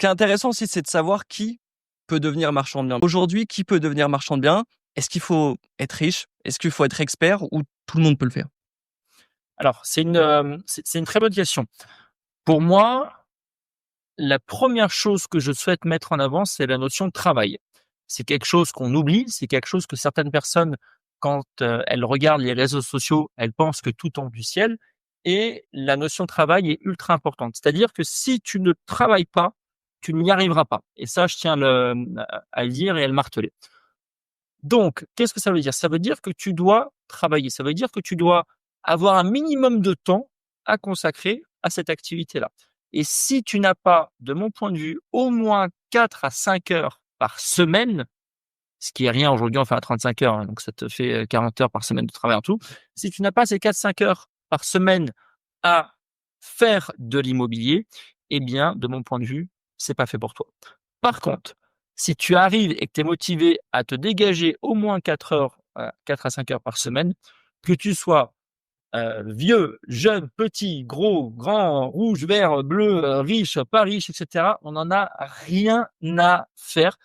qui est intéressant aussi, c'est de savoir qui peut devenir marchand de biens. Aujourd'hui, qui peut devenir marchand de biens? Est-ce qu'il faut être riche? Est-ce qu'il faut être expert ou tout le monde peut le faire? Alors, c'est une très bonne question. Pour moi, la première chose que je souhaite mettre en avant, c'est la notion de travail. C'est quelque chose qu'on oublie, c'est quelque chose que certaines personnes, quand, elles regardent les réseaux sociaux, elles pensent que tout tombe du ciel et la notion de travail est ultra importante. C'est-à-dire que si tu ne travailles pas, tu n'y arriveras pas et ça, je tiens à le dire et à le marteler. Donc, qu'est-ce que ça veut dire? Ça veut dire que tu dois travailler. Ça veut dire que tu dois avoir un minimum de temps à consacrer à cette activité-là. Et si tu n'as pas, de mon point de vue, au moins 4 à 5 heures par semaine, ce qui est rien aujourd'hui, on fait à 35 heures, hein, donc ça te fait 40 heures par semaine de travail en tout. Si tu n'as pas ces 4-5 heures par semaine à faire de l'immobilier, eh bien, de mon point de vue, c'est pas fait pour toi. Par contre, si tu arrives et que tu es motivé à te dégager au moins 4 heures, 4 à 5 heures par semaine, que tu sois, vieux, jeune, petit, gros, grand, rouge, vert, bleu, riche, pas riche et cetera, on n'en a rien à faire.